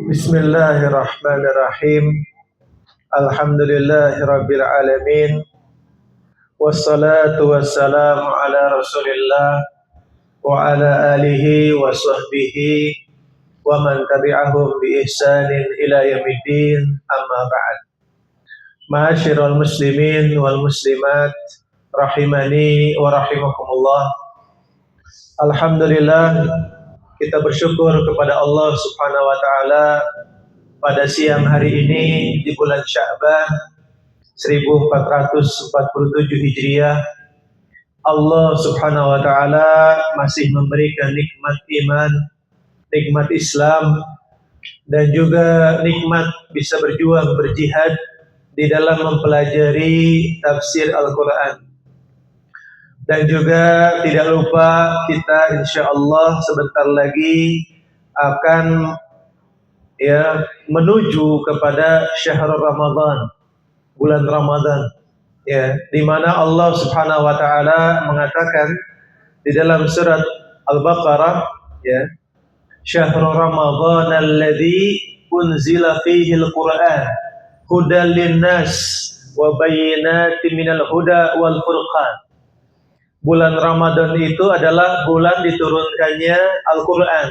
Bismillahirrahmanirrahim. Alhamdulillahirabbil alamin. Wassalatu wassalamu ala Rasulillah wa ala alihi wa sahbihi wa man tabi'ahum bi ihsanin ila yaumiddin. Amma ba'd. Ma'asyiral muslimin wal muslimat rahimani wa rahimakumullah. Alhamdulillah, kita bersyukur kepada Allah Subhanahu wa taala pada siang hari ini di bulan Sya'ban 1447 Hijriah. Allah Subhanahu wa taala masih memberikan nikmat iman, nikmat Islam, dan juga nikmat bisa berjuang berjihad di dalam mempelajari tafsir Al-Qur'an. Dan juga tidak lupa kita insyaallah sebentar lagi akan menuju kepada syahrul Ramadan, bulan Ramadan, di mana Allah Subhanahu wa taala mengatakan di dalam surat Al-Baqarah, syahrul Ramadan alladzi unzila fihi al-Qur'an hudal linnas wa bayyinatin minal huda wal furqan. Bulan Ramadan itu adalah bulan diturunkannya Al-Quran.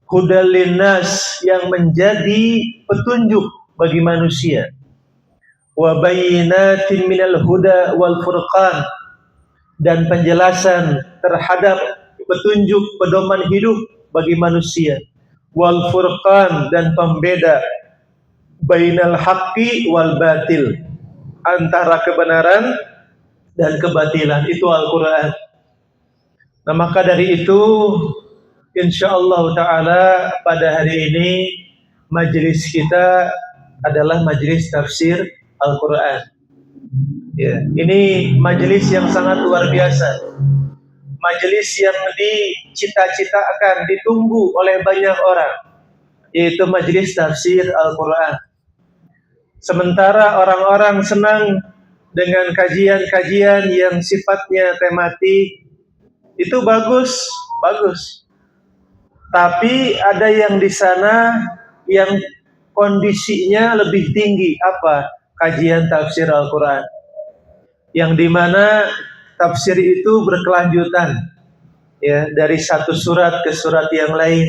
Hudal linnas, yang menjadi petunjuk bagi manusia. Wa bayyinatin minal huda wal furqan, dan penjelasan terhadap petunjuk pedoman hidup bagi manusia. Wal furqan, dan pembeda bainal haqqi wal batil, antara kebenaran dan kebatilan. Itu Al-Quran. Nah, maka dari itu insyaallah ta'ala pada hari ini majelis kita adalah majelis tafsir Al-Quran. Ini majelis yang sangat luar biasa, majelis yang dicita-citakan, ditunggu oleh banyak orang, yaitu majelis tafsir Al-Quran. Sementara orang-orang senang dengan kajian-kajian yang sifatnya tematik, itu bagus. Tapi ada yang di sana yang kondisinya lebih tinggi, apa? Kajian tafsir Al-Quran, yang dimana tafsir itu berkelanjutan, dari satu surat ke surat yang lain,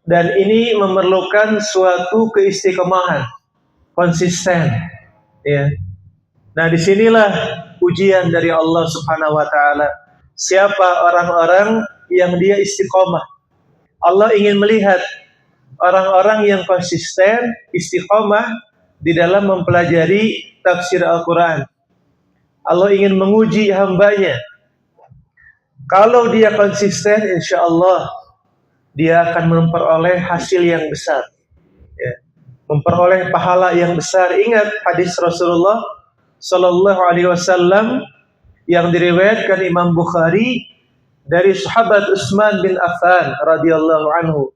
dan ini memerlukan suatu keistiqomahan, konsisten, Nah, disinilah ujian dari Allah Subhanahu wa taala. Siapa orang-orang yang dia istiqomah? Allah ingin melihat orang-orang yang konsisten, istiqomah di dalam mempelajari tafsir Al-Quran. Allah ingin menguji hambanya. Kalau dia konsisten, insya Allah dia akan memperoleh hasil yang besar, memperoleh pahala yang besar. Ingat hadis Rasulullah Sallallahu Alaihi Wasallam yang diriwayatkan Imam Bukhari dari sahabat Utsman bin Affan radhiyallahu anhu.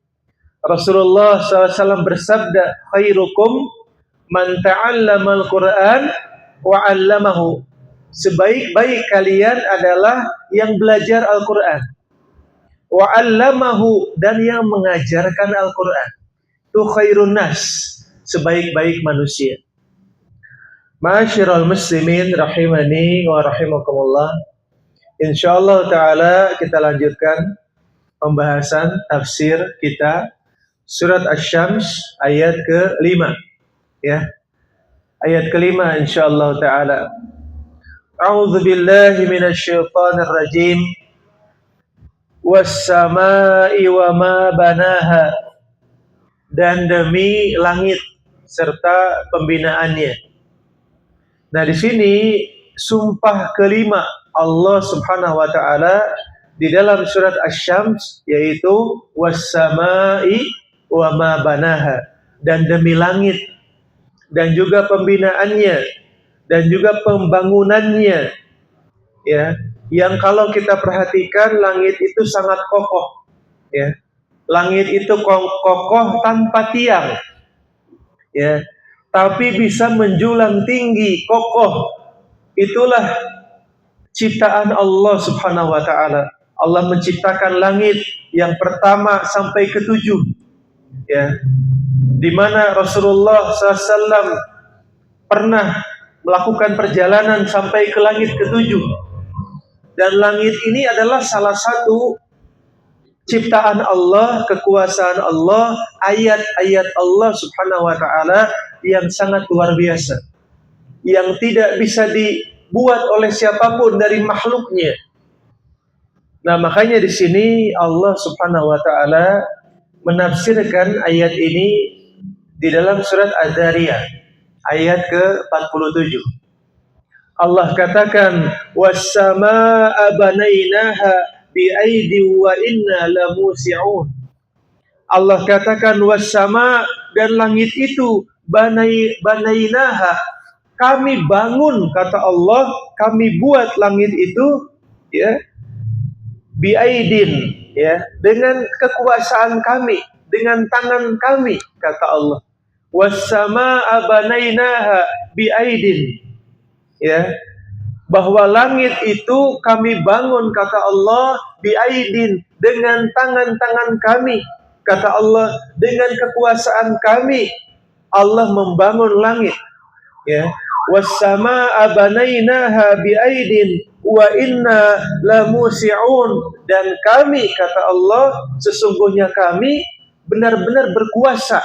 Rasulullah SAW bersabda, khairukum man ta'allama al-Quran wa 'allamahu. Sebaik-baik kalian adalah yang belajar Al-Quran, wa 'allamahu, dan yang mengajarkan Al-Quran. Itu khairun nas, sebaik-baik manusia. Ma'asyiral muslimin rahimani wa rahimakumullah. Insyaallah ta'ala kita lanjutkan pembahasan tafsir kita surat Asy-Syams ayat ke-5, ayat ke-5 insyaallah ta'ala. A'udzu billahi minasyaitonir rajim. Was-samaa'i wa ma banaha, dan demi langit serta pembinaannya. Nah, di sini sumpah kelima Allah Subhanahu wa taala di dalam surat Asy-Syams, yaitu was-samaa'i wa ma banaha, dan demi langit dan juga pembinaannya dan juga pembangunannya, yang kalau kita perhatikan langit itu sangat kokoh, langit itu kokoh tanpa tiang, tapi bisa menjulang tinggi, kokoh. Itulah ciptaan Allah Subhanahu wa taala. Allah menciptakan langit yang pertama sampai ke-7. ya, di mana Rasulullah SAW pernah melakukan perjalanan sampai ke langit ketujuh, dan langit ini adalah salah satu ciptaan Allah, kekuasaan Allah, ayat-ayat Allah Subhanahu wa taala yang sangat luar biasa, yang tidak bisa dibuat oleh siapapun dari makhluknya. Nah, makanya di sini Allah Subhanahu wa taala menafsirkan ayat ini di dalam surat Az-Zariyat ayat ke-47. Allah katakan, was-samaa'a banainaha bi'aidi wa inna lamusi'un. Allah katakan was-sama', dan langit itu banainaha, kami bangun, kata Allah, kami buat langit itu, ya, bi'aidin, ya, dengan kekuasaan kami, dengan tangan kami, kata Allah. Was-samaa'a banainaha bi'aidin, ya, bahwa langit itu kami bangun, kata Allah, bi'aidin, dengan tangan-tangan kami, kata Allah, dengan kekuasaan kami Allah membangun langit, ya. Was-samaa'a banainaha bi'aidin wa inna lamusi'un, dan kami, kata Allah, sesungguhnya kami benar-benar berkuasa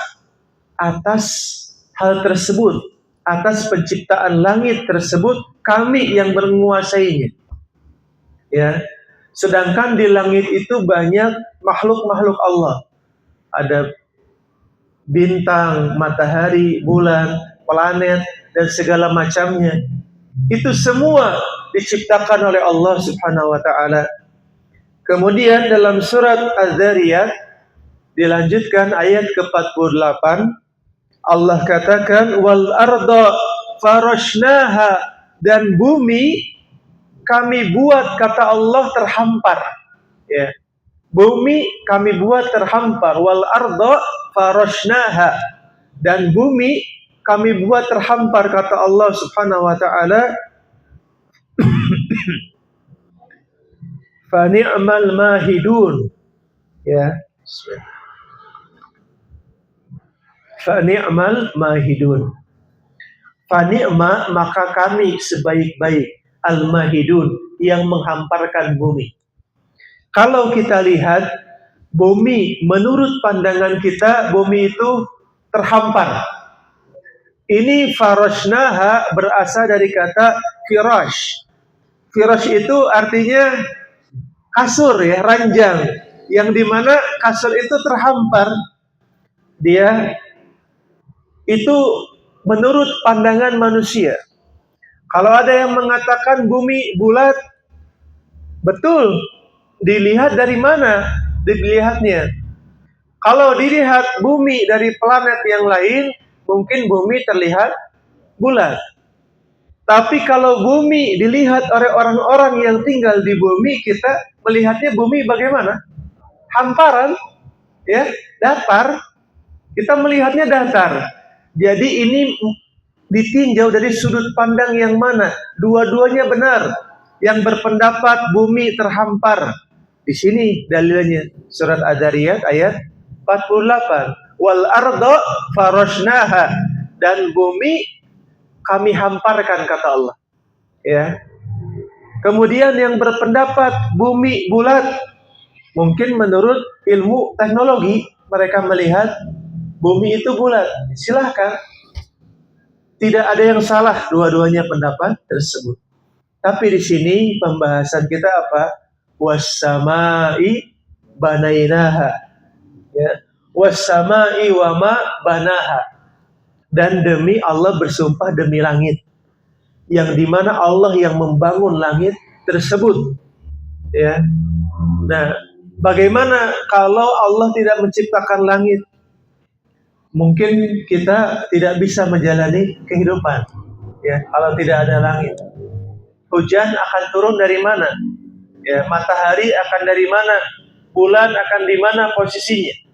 atas hal tersebut, atas penciptaan langit tersebut, kami yang menguasainya, ya. Sedangkan di langit itu banyak makhluk-makhluk Allah, ada bintang, matahari, bulan, planet, dan segala macamnya. Itu semua diciptakan oleh Allah Subhanahu wa taala. Kemudian dalam surat Az-Zariyat dilanjutkan ayat ke-48, Allah katakan wal arda farashnaha, dan bumi kami buat, kata Allah, terhampar, ya. Bumi kami buat terhampar, wal arda farashnaha, dan bumi kami buat terhampar, kata Allah Subhanahu wa taala. Fa ni'mal mahidun, ya. Fa ni'mal mahidun. Fa ni'ma, maka kami sebaik-baik, al-mahidun, yang menghamparkan bumi. Kalau kita lihat bumi, menurut pandangan kita bumi itu terhampar. Ini farashnaha berasal dari kata firash. Firash itu artinya kasur, ya, ranjang, yang dimana kasur itu terhampar. Dia itu menurut pandangan manusia. Kalau ada yang mengatakan bumi bulat, betul. Dilihat dari mana dilihatnya. Kalau dilihat bumi dari planet yang lain, mungkin bumi terlihat bulat. Tapi kalau bumi dilihat oleh orang-orang yang tinggal di bumi, kita melihatnya bumi bagaimana? Hamparan, ya, datar. Kita melihatnya datar. Jadi ini ditinjau dari sudut pandang yang mana? Dua-duanya benar. Yang berpendapat bumi terhampar, di sini dalilnya surat Az-Zariyat ayat 48. Wal arda farashnaha, dan bumi kami hamparkan, kata Allah, ya. Kemudian yang berpendapat bumi bulat, mungkin menurut ilmu teknologi mereka melihat bumi itu bulat. Silahkan, tidak ada yang salah dua-duanya pendapat tersebut. Tapi di sini pembahasan kita apa? Was-samai banainaha, ya. Was-samai wa ma banaha, dan demi Allah bersumpah demi langit, yang dimana Allah yang membangun langit tersebut, ya. Nah, bagaimana kalau Allah tidak menciptakan langit? Mungkin kita tidak bisa menjalani kehidupan, ya, kalau tidak ada langit. Hujan akan turun dari mana? Ya, matahari akan dari mana? Bulan akan di mana posisinya?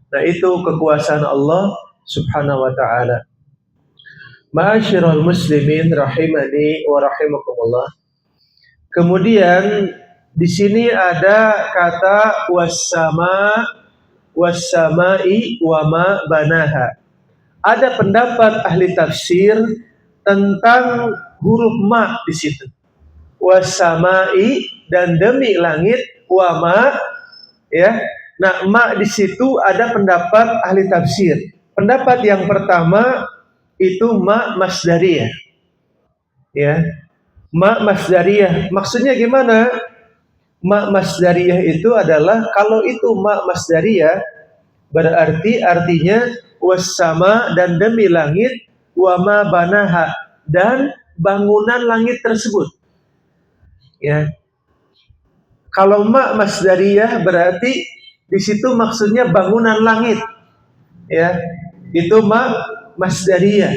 Nah, itu kekuasaan Allah Subhanahu wa taala. Ma'asyiral muslimin rahimani wa rahimakumullah. Kemudian di sini ada kata was-sama was-sama'i wa ma banaha. Ada pendapat ahli tafsir tentang huruf ma di situ. Was-sama'i, dan demi langit, wa ma, ya. Nah, ma di situ ada pendapat ahli tafsir. Pendapat yang pertama itu ma masdariyah. Ya. Ma masdariyah. Maksudnya gimana? Ma masdariyah itu adalah, kalau itu ma masdariyah berarti artinya wassama, dan demi langit, wa ma banaha, dan bangunan langit tersebut. Ya. Kalau ma masdariyah berarti di situ maksudnya bangunan langit. Ya. Itu ma masdariyah.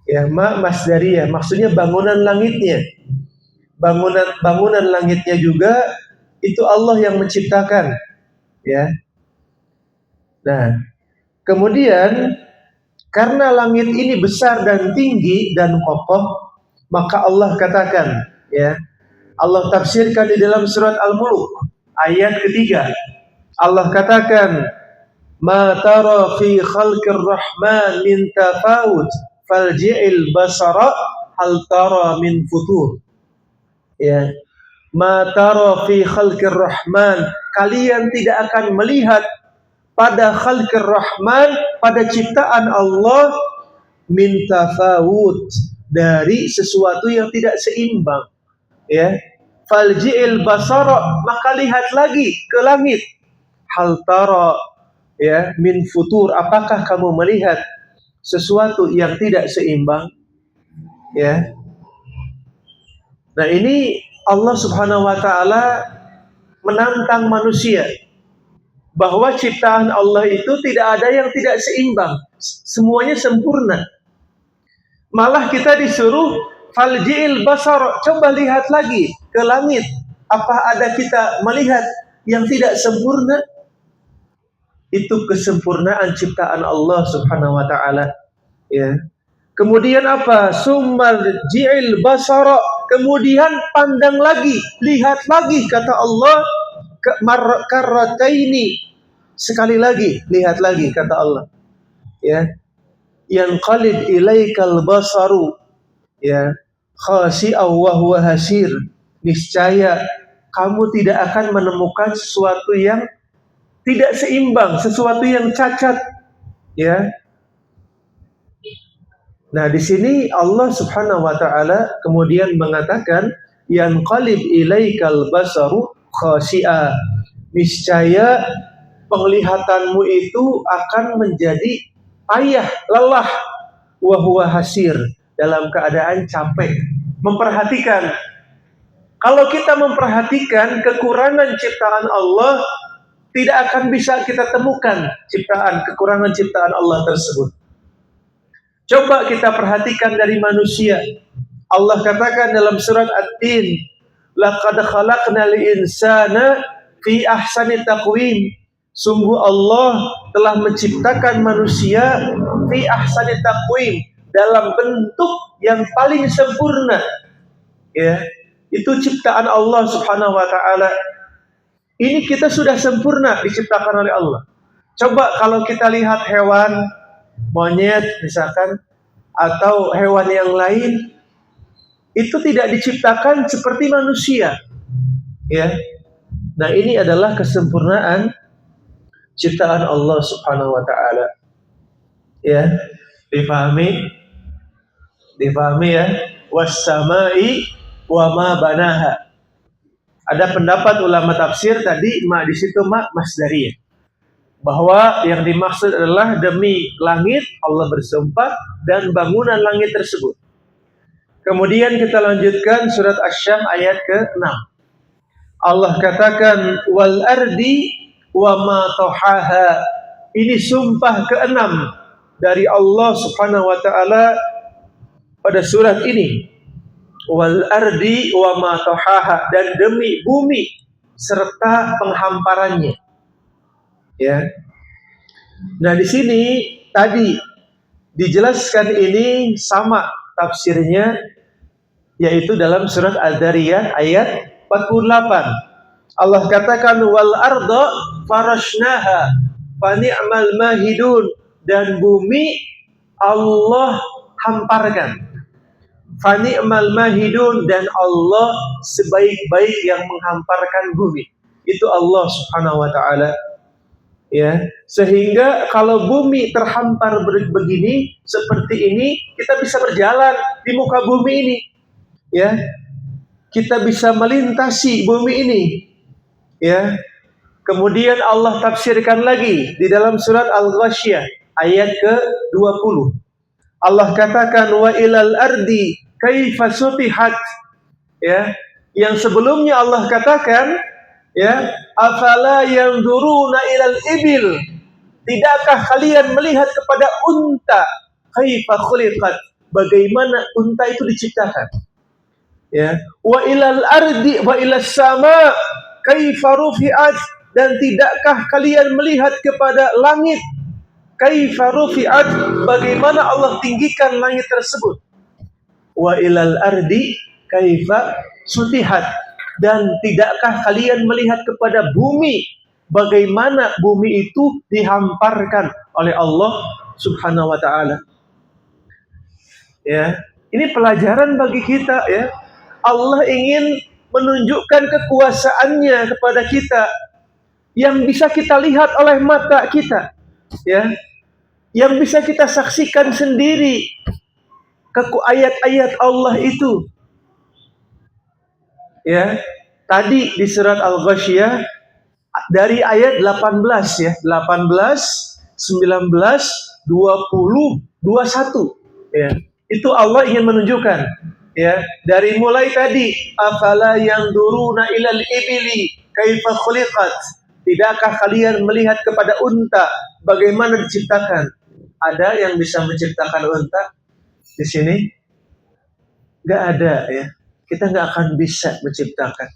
Ya, ma masdariyah maksudnya bangunan langitnya. Bangunan langitnya juga itu Allah yang menciptakan. Ya. Nah, kemudian karena langit ini besar dan tinggi dan kokoh, maka Allah katakan, ya, Allah tafsirkan di dalam surat Al-Mulk ayat ketiga. Allah katakan, ma tara fi khalqir rahman min tafawut falji'il basara hal tara min futur. Ya, ma tara fi khalqir rahman, kalian tidak akan melihat pada khalqir rahman, pada ciptaan Allah, min tafawut, dari sesuatu yang tidak seimbang. Ya, falji'il basara, maka lihat lagi ke langit, hal tara, ya, min futur, apakah kamu melihat sesuatu yang tidak seimbang? Ya. Nah, ini Allah Subhanahu wa taala menantang manusia bahwa ciptaan Allah itu tidak ada yang tidak seimbang, semuanya sempurna. Malah kita disuruh falji'il basar, coba lihat lagi ke langit, apa ada kita melihat yang tidak sempurna? Itu kesempurnaan ciptaan Allah Subhanahu wa taala. Ya. Kemudian apa? Summarji'il basara, kemudian pandang lagi, lihat lagi, kata Allah, karrataini, sekali lagi, lihat lagi, kata Allah. Ya. Yanqalib ilaikal basaru, ya, khasi'aw wa huwa hasir. Niscaya kamu tidak akan menemukan sesuatu yang tidak seimbang, sesuatu yang cacat. Ya. Nah, di sini Allah Subhanahu wa taala kemudian mengatakan, yanqalib ilaikal basaru khasi'a. Niscaya penglihatanmu itu akan menjadi payah, lelah, wa huwa hasir, dalam keadaan capek. Memperhatikan. Kalau kita memperhatikan kekurangan ciptaan Allah, tidak akan bisa kita temukan kekurangan ciptaan Allah tersebut. Coba kita perhatikan dari manusia. Allah katakan dalam surat At-Tin, laqad khalaqnal insana fi ahsani taqwim. Sungguh Allah telah menciptakan manusia fi ahsani taqwim, dalam bentuk yang paling sempurna. Ya, itu ciptaan Allah Subhanahu wa taala. Ini kita sudah sempurna diciptakan oleh Allah. Coba kalau kita lihat hewan, monyet misalkan, atau hewan yang lain, itu tidak diciptakan seperti manusia. Ya. Nah, ini adalah kesempurnaan ciptaan Allah Subhanahu wa taala. Ya, difahami? Difahami ya? Was-sama'i wa ma banaha. Ada pendapat ulama tafsir tadi, ma di situ ma masdariyah, bahwa yang dimaksud adalah demi langit Allah bersumpah dan bangunan langit tersebut. Kemudian kita lanjutkan surat Asy-Syams ayat ke-6. Allah katakan wal ardi wa ma tahaha. Ini sumpah ke-6 dari Allah Subhanahu wa taala pada surat ini. Wal ardi wa ma tahaha, dan demi bumi serta penghamparannya. Ya. Nah, di sini tadi dijelaskan ini sama tafsirnya, yaitu dalam surat Al-Dzariyat ayat 48. Allah katakan wal arda farashnaha, fa ni'mal mahidun, dan bumi Allah hamparkan. Fa ni'mal mahidun, dan Allah sebaik-baik yang menghamparkan bumi. Itu Allah Subhanahu wa taala. Ya, sehingga kalau bumi terhampar begini seperti ini, kita bisa berjalan di muka bumi ini. Ya, kita bisa melintasi bumi ini. Ya. Kemudian Allah tafsirkan lagi di dalam surat Al-Ghasyiyah ayat ke-20. Allah katakan wa ilal ardi kaifa sutihat. Ya, yang sebelumnya Allah katakan, ya, afala yanzuruna ilal ibil, tidakkah kalian melihat kepada unta, kaifa khuliqat, bagaimana unta itu diciptakan. Ya, wa ilal ardi wa ilas sama kaifa rufi'at, dan tidakkah kalian melihat kepada langit, kaifa rufi'at, bagaimana Allah tinggikan langit tersebut. Wa ilal ardi kaifa sutihat, dan tidakkah kalian melihat kepada bumi, bagaimana bumi itu dihamparkan oleh Allah Subhanahu wa taala. Ya, ini pelajaran bagi kita, ya. Allah ingin menunjukkan kekuasaannya kepada kita yang bisa kita lihat oleh mata kita, ya, yang bisa kita saksikan sendiri ayat-ayat Allah itu. Ya, tadi di surat Al-Ghasyiyah dari ayat 18, ya, 18, 19, 20, 21, ya. Itu Allah ingin menunjukkan, ya, dari mulai tadi afala yanzuruna ilal ibili kaifa khuliqat, tidakkah kalian melihat kepada unta bagaimana diciptakan? Ada yang bisa menciptakan unta di sini? Nggak ada, ya. Kita nggak akan bisa menciptakan.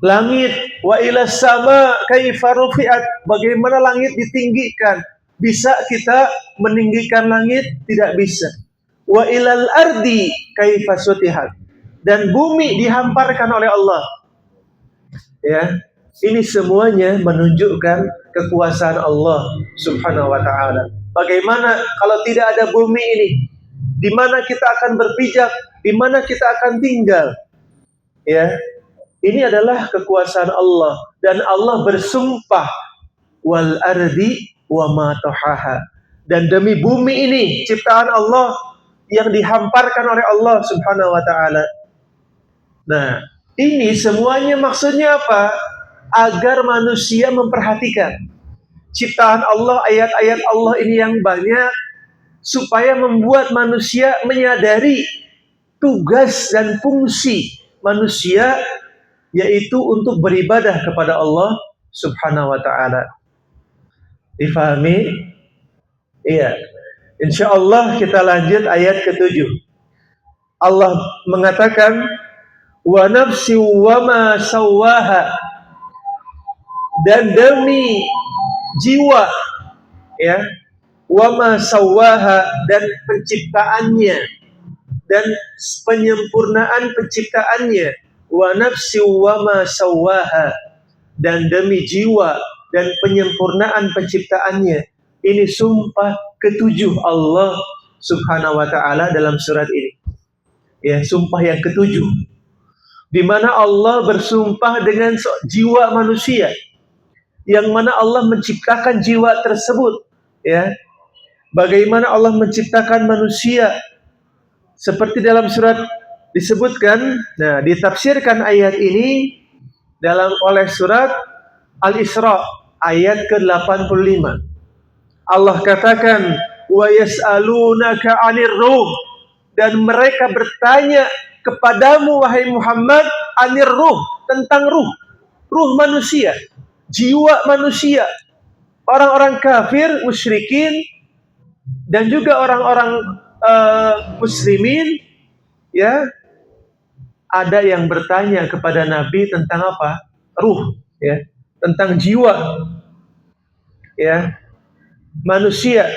Langit, wa ilas sama kaifa rufi'at, bagaimana langit ditinggikan? Bisa kita meninggikan langit? Tidak bisa. Wa ilal ardi kaifa sutihat, dan bumi dihamparkan oleh Allah. Ya, ini semuanya menunjukkan kekuasaan Allah Subhanahu wa taala. Bagaimana kalau tidak ada bumi ini? Di mana kita akan berpijak? Di mana kita akan tinggal? Ya, ini adalah kekuasaan Allah, dan Allah bersumpah wal ardi wa ma tahaha, dan demi bumi ini ciptaan Allah yang dihamparkan oleh Allah Subhanahu wa taala. Nah, ini semuanya maksudnya apa? Agar manusia memperhatikan ciptaan Allah, ayat-ayat Allah ini yang banyak, supaya membuat manusia menyadari tugas dan fungsi manusia, yaitu untuk beribadah kepada Allah Subhanahu wa taala. Difahami? Iya. Insyaallah kita lanjut ayat ke-7. Allah mengatakan wa nafsi wa ma sawwaha, dan demi jiwa, ya, wa ma sawwaha, dan penciptaannya dan penyempurnaan penciptaannya, wa nafsi wa ma sawwaha, dan demi jiwa dan penyempurnaan penciptaannya. Ini sumpah ketujuh Allah Subhanahu wa taala dalam surat ini. Ya, sumpah yang ketujuh, di mana Allah bersumpah dengan jiwa manusia, yang mana Allah menciptakan jiwa tersebut, ya. Bagaimana Allah menciptakan manusia? Seperti dalam surat disebutkan, nah, ditafsirkan ayat ini oleh surat Al-Isra ayat ke-85. Allah katakan wa yas'alunaka 'anir ruh, dan mereka bertanya kepadamu wahai Muhammad, 'anir ruh, tentang ruh manusia, jiwa manusia. Orang-orang kafir, musyrikin, dan juga orang-orang muslimin, ya, ada yang bertanya kepada Nabi tentang apa? Ruh, ya, tentang jiwa, ya, manusia.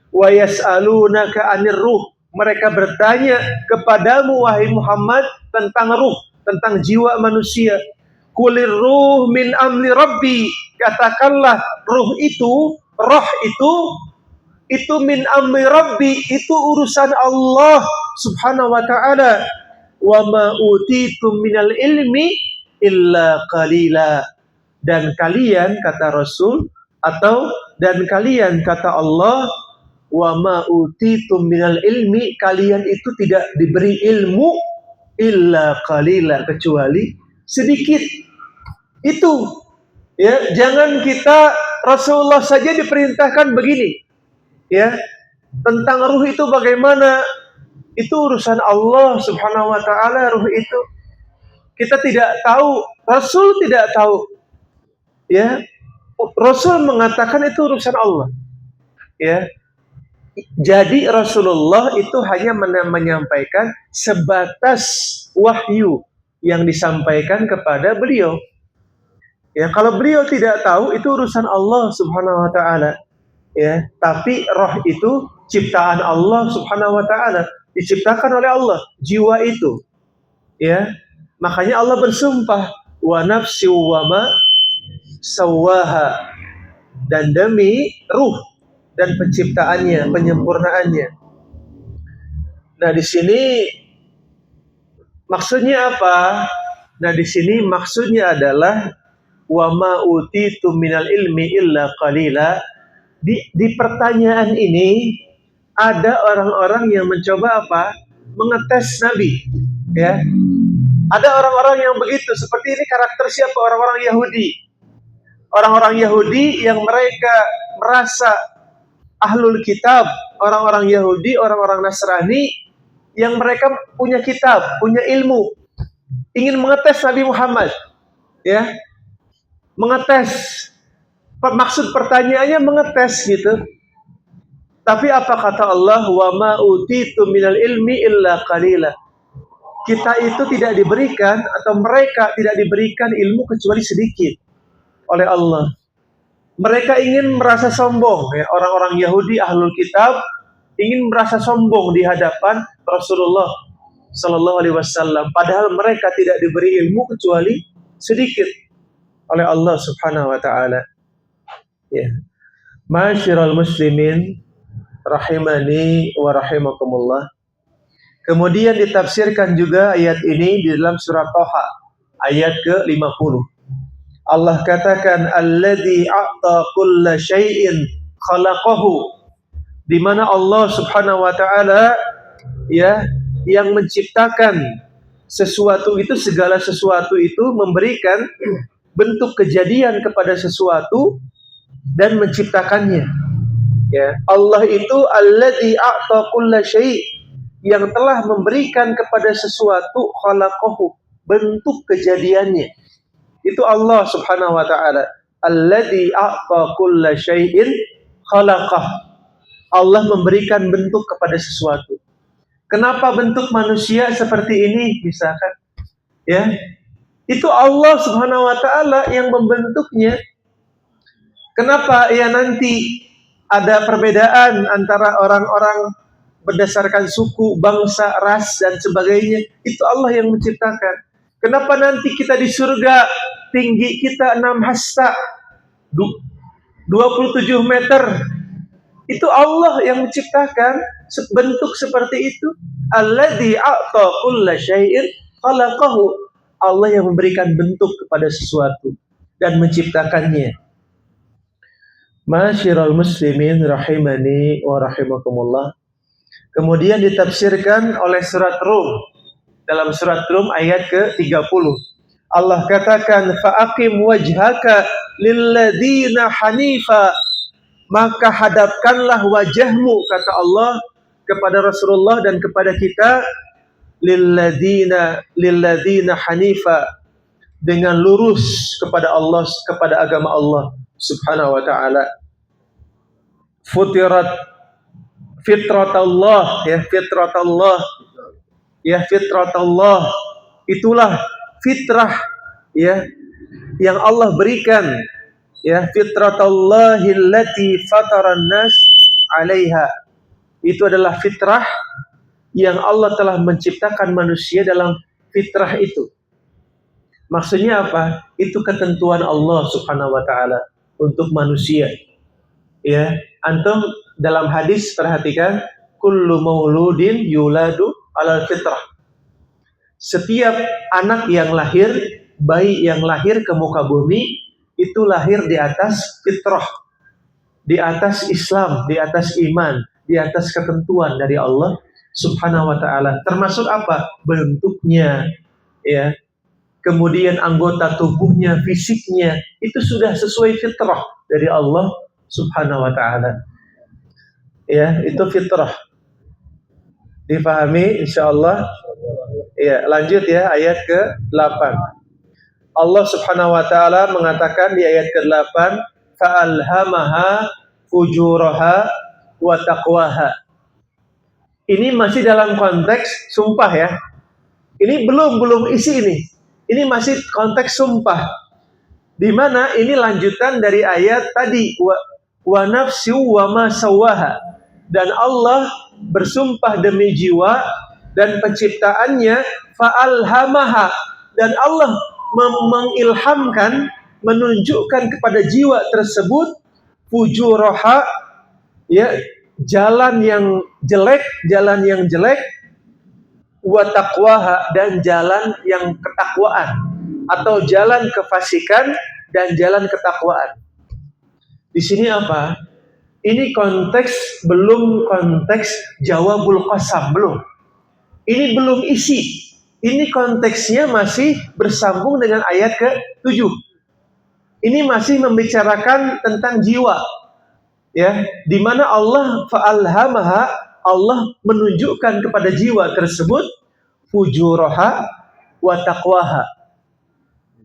Wa yas'alunaka 'anir ruh, mereka bertanya kepadamu wahai Muhammad tentang ruh, tentang jiwa manusia. Qulir ruh min amri rabbi, katakanlah roh itu min amri rabbi, itu urusan Allah subhanahu wa ta'ala. Wa ma utitum minal ilmi illa qalila. Dan kalian, kata Rasul, atau dan kalian, kata Allah, wa ma utitum minal ilmi, kalian itu tidak diberi ilmu illa qalila, kecuali sedikit. Itu ya, jangan kita, Rasulullah saja diperintahkan begini ya, tentang ruh itu bagaimana, itu urusan Allah subhanahu wa ta'ala. Ruh itu kita tidak tahu, Rasul tidak tahu ya, Rasul mengatakan itu urusan Allah ya. Jadi Rasulullah itu hanya menyampaikan sebatas wahyu yang disampaikan kepada beliau ya. Kalau beliau tidak tahu, itu urusan Allah subhanahu wa ta'ala ya. Tapi roh itu ciptaan Allah subhanahu wa ta'ala, diciptakan oleh Allah, jiwa itu ya. Makanya Allah bersumpah, wa nafsi wa ma sawaha, dan demi ruh dan penciptaannya, penyempurnaannya. Nah, di sini maksudnya apa? Nah, di sini maksudnya adalah wa ma utitum minal ilmi illa qalila. Di pertanyaan ini ada orang-orang yang mencoba apa? Mengetes Nabi ya. Ada orang-orang yang begitu. Seperti ini karakter siapa? Orang-orang Yahudi. Orang-orang Yahudi yang mereka merasa ahlul kitab, orang-orang Yahudi, orang-orang Nasrani yang mereka punya kitab, punya ilmu, ingin mengetes Nabi Muhammad ya. Mengetes, maksud pertanyaannya mengetes gitu. Tapi apa kata Allah, wa ma utitum minal ilmi illa qalila. Kita itu tidak diberikan, atau mereka tidak diberikan ilmu kecuali sedikit oleh Allah. Mereka ingin merasa sombong ya, orang-orang Yahudi ahlul kitab ingin merasa sombong di hadapan Rasulullah sallallahu alaihi wasallam, padahal mereka tidak diberi ilmu kecuali sedikit oleh Allah subhanahu wa ta'ala ya. Ma'asyiral muslimin rahimani wa rahimakumullah. Kemudian ditafsirkan juga ayat ini di dalam surat Thaha ayat ke-50. Allah katakan, alladzi a'ta kulla syai'in khalaqahu, di mana Allah subhanahu wa ta'ala ya, yang menciptakan sesuatu itu, segala sesuatu itu, memberikan bentuk kejadian kepada sesuatu dan menciptakannya ya. Allah itu alladzi a'ta kulla syai', yang telah memberikan kepada sesuatu khalaqahu, bentuk kejadiannya. Itu Allah subhanahu wa ta'ala. Alladzi a'ta kulla syai'in khalaqah. Allah memberikan bentuk kepada sesuatu. Kenapa bentuk manusia seperti ini misalkan ya? Itu Allah subhanahu wa ta'ala yang membentuknya. Kenapa ya nanti ada perbedaan antara orang-orang berdasarkan suku, bangsa, ras dan sebagainya? Itu Allah yang menciptakan. Kenapa nanti kita di surga tinggi kita 6 hasta 27 meter? Itu Allah yang menciptakan bentuk seperti itu. Alladzi a'ta kulla syai'in khalaqahu. Allah yang memberikan bentuk kepada sesuatu dan menciptakannya. Ma'asyiral muslimin rahimani wa rahimakumullah. Kemudian ditafsirkan oleh surat Rum. Dalam surat Rum ayat ke-30. Allah katakan, fa'aqim wajhaka lilladzina hanifa, maka hadapkanlah wajahmu, kata Allah kepada Rasulullah dan kepada kita, lilladzina hanifa, dengan lurus kepada Allah, kepada agama Allah subhanahu wa ta'ala. Fitratallah ya, fitratallah ya, fitratallah, itulah fitrah ya yang Allah berikan ya. Fitratallahi allati fataran nas 'alaiha, itu adalah fitrah yang Allah telah menciptakan manusia dalam fitrah itu. Maksudnya apa? Itu ketentuan Allah Subhanahu wa taala untuk manusia. Ya, antum dalam hadis perhatikan, kullu mauludin yuladu alal fitrah. Setiap anak yang lahir, bayi yang lahir ke muka bumi itu lahir di atas fitrah, di atas Islam, di atas iman, di atas ketentuan dari Allah Subhanahu wa taala. Termasuk apa? Bentuknya, ya. Kemudian anggota tubuhnya, fisiknya itu sudah sesuai fitrah dari Allah Subhanahu wa taala. Ya, itu fitrah. Difahami insyaallah. Ya, lanjut ya ayat ke-8. Allah Subhanahu wa taala mengatakan di ayat ke-8, fa'alhamaha fujuraha wa taqwaha. Ini masih dalam konteks sumpah ya. Ini belum isi ini. Ini masih konteks sumpah. Di mana ini lanjutan dari ayat tadi, wa nafsu wa ma sawaha. Dan Allah bersumpah demi jiwa dan penciptaannya, fa'alhamaha, dan Allah mengilhamkan, menunjukkan kepada jiwa tersebut fujuraha, ya, jalan yang jelek, wa taqwaha, dan jalan yang ketakwaan, atau jalan kefasikan dan jalan ketakwaan. Di sini apa? Ini konteks, belum konteks jawabul qasam, belum. Ini belum isi. Ini konteksnya masih bersambung dengan ayat ke-7. Ini masih membicarakan tentang jiwa. Ya, di mana Allah fa'alhamaha, Allah menunjukkan kepada jiwa tersebut fujuraha wa taqwaha.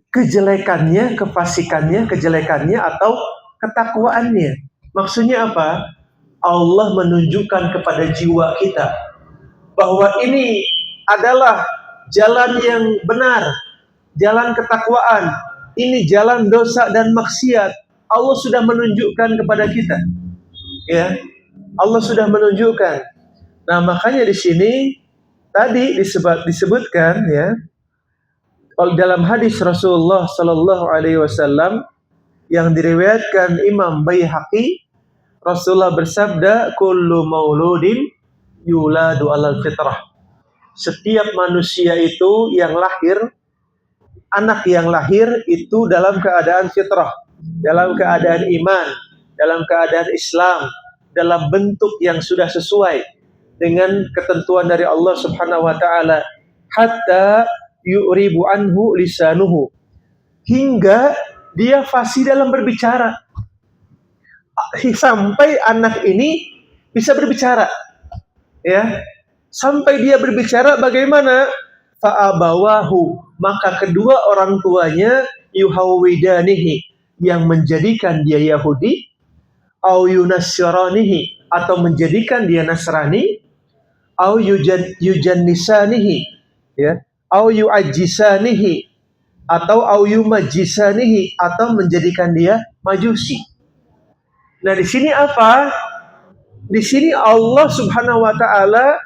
Kejelekannya, kefasikannya, kejelekannya atau ketakwaannya. Maksudnya apa? Allah menunjukkan kepada jiwa kita bahwa ini adalah jalan yang benar, jalan ketakwaan. Ini jalan dosa dan maksiat. Allah sudah menunjukkan kepada kita. Ya, Allah sudah menunjukkan. Nah, makanya di sini tadi disebutkan ya, dalam hadis Rasulullah Sallallahu Alaihi Wasallam yang diriwayatkan Imam Baihaqi, Rasulullah bersabda, kullu mauludin yuladu alal fitrah. Setiap manusia itu yang lahir, anak yang lahir itu dalam keadaan fitrah, dalam keadaan iman, dalam keadaan Islam, dalam bentuk yang sudah sesuai dengan ketentuan dari Allah Subhanahu wa taala, hatta yu'ribu anhu lisanuhu, hingga dia fasih dalam berbicara, sampai anak ini bisa berbicara, ya, sampai dia berbicara. Bagaimana? Fa'abawahu, maka kedua orang tuanya yuhawwidanihi, yang menjadikan dia Yahudi, au yunassiranihi, atau menjadikan dia Nasrani, au yujannisanihi, ya, au yuajjisanihi, atau au yumajjisanihi, atau menjadikan dia Majusi. Nah, di sini apa? Di sini Allah Subhanahu wa taala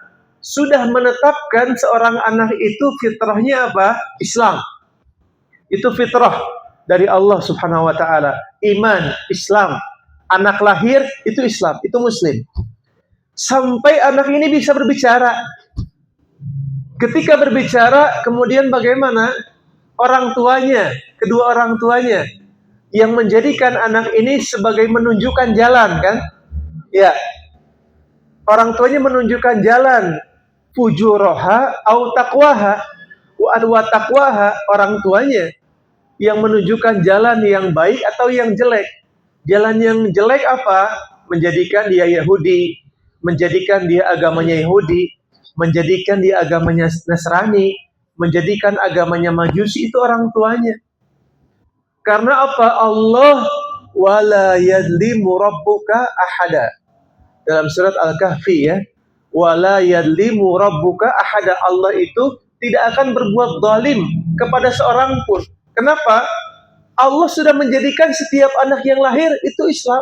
sudah menetapkan seorang anak itu fitrahnya apa? Islam. Itu fitrah dari Allah Subhanahu wa taala. Iman, Islam. Anak lahir itu Islam, itu muslim. Sampai anak ini bisa berbicara. Ketika berbicara, kemudian bagaimana? Orang tuanya, kedua orang tuanya yang menjadikan anak ini sebagai menunjukkan jalan, kan? Ya. Orang tuanya menunjukkan jalan, fujuraha au taqwaha, wa taqwaha, orang tuanya yang menunjukkan jalan yang baik atau yang jelek. Jalan yang jelek apa? Menjadikan dia Yahudi, menjadikan dia agamanya Yahudi, menjadikan dia agamanya Nasrani, menjadikan agamanya Majusi, itu orang tuanya. Karena apa? Allah wala yadlimu rabbuka ahada. Dalam surat Al-Kahfi ya, wala yadlimu rabbuka ahada. Allah itu tidak akan berbuat zalim kepada seorang pun. Kenapa? Allah sudah menjadikan setiap anak yang lahir itu Islam.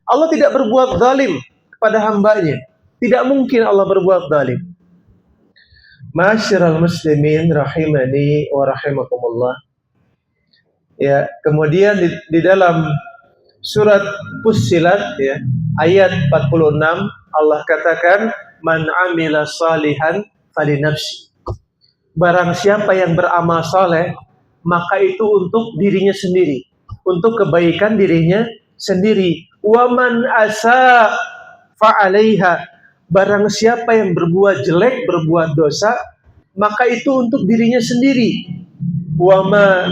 Allah tidak berbuat zalim kepada hambanya. Tidak mungkin Allah berbuat zalim. Ma'asyiral muslimin rahimani wa rahimakumullah. Ya, kemudian di dalam surat Fussilat ya, ayat 46 Allah katakan man amila salihan falinafsi. Barang siapa yang beramal saleh maka itu untuk dirinya sendiri, untuk kebaikan dirinya sendiri. Wa man asa fa'alaiha. Barang siapa yang berbuat jelek, berbuat dosa, maka itu untuk dirinya sendiri. Wa ma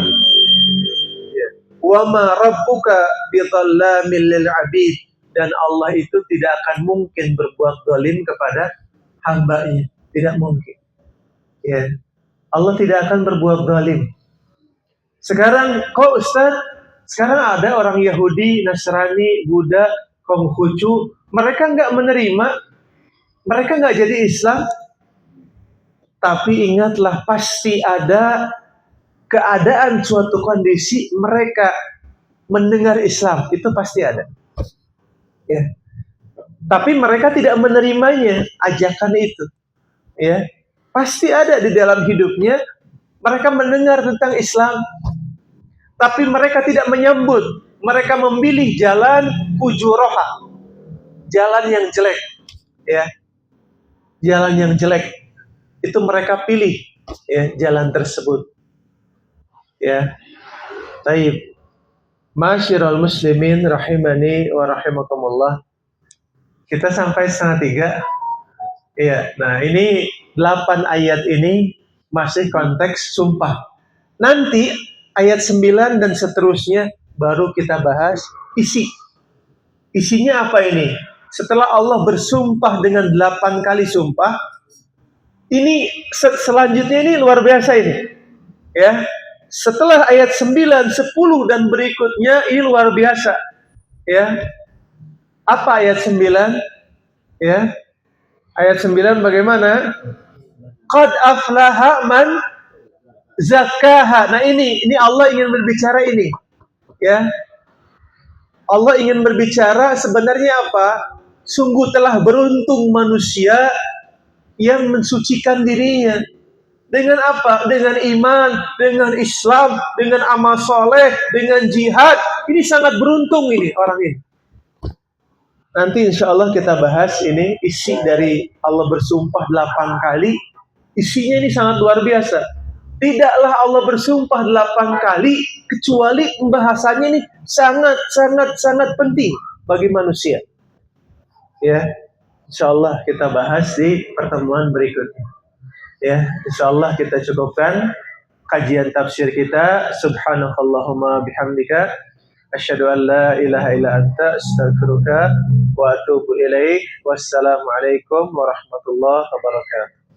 wa ma rabbuka bidhallamin lil 'abid. Dan Allah itu tidak akan mungkin berbuat zalim kepada hamba-Nya, tidak mungkin. Ya. Allah tidak akan berbuat zalim. Sekarang kok Ustaz, sekarang ada orang Yahudi, Nasrani, Buddha, Konghucu, mereka nggak menerima, mereka nggak jadi Islam. Tapi ingatlah pasti ada keadaan suatu kondisi mereka mendengar Islam, itu pasti ada. Ya. Tapi mereka tidak menerimanya, ajakan itu. Ya. Pasti ada di dalam hidupnya, mereka mendengar tentang Islam, tapi mereka tidak menyambut. Mereka memilih jalan fujuroha, jalan yang jelek, ya, jalan yang jelek. Itu mereka pilih, ya, jalan tersebut. Ya, taib. Masyiral muslimin rahimani wa rahimakumullah. Kita sampai 2:30. Ya, nah ini 8 ayat ini masih konteks sumpah. Nanti ayat 9 dan seterusnya baru kita bahas isi. Isinya apa ini? Setelah Allah bersumpah dengan 8 kali sumpah, ini selanjutnya ini luar biasa ini. Ya. Setelah ayat 9, 10 dan berikutnya ini luar biasa. Ya. Apa ayat 9? Ya. Ayat 9 bagaimana? Qad aflaha man zakkaha. Nah ini Allah ingin berbicara ini. Ya. Allah ingin berbicara sebenarnya apa? Sungguh telah beruntung manusia yang mensucikan dirinya. Dengan apa? Dengan iman, dengan Islam, dengan amal soleh, dengan jihad. Ini sangat beruntung ini orang ini. Nanti insya Allah kita bahas ini isi dari Allah bersumpah 8 kali. Isinya ini sangat luar biasa. Tidaklah Allah bersumpah 8 kali kecuali pembahasannya ini sangat penting bagi manusia. Ya, insya Allah kita bahas di pertemuan berikutnya. Ya, insyaallah kita cukupkan kajian tafsir kita. Subhanakallahumma bihamdika asyhadu an la ilaha illa anta astaghfiruka wa atubu ilaik. Wassalamualaikum warahmatullahi wabarakatuh.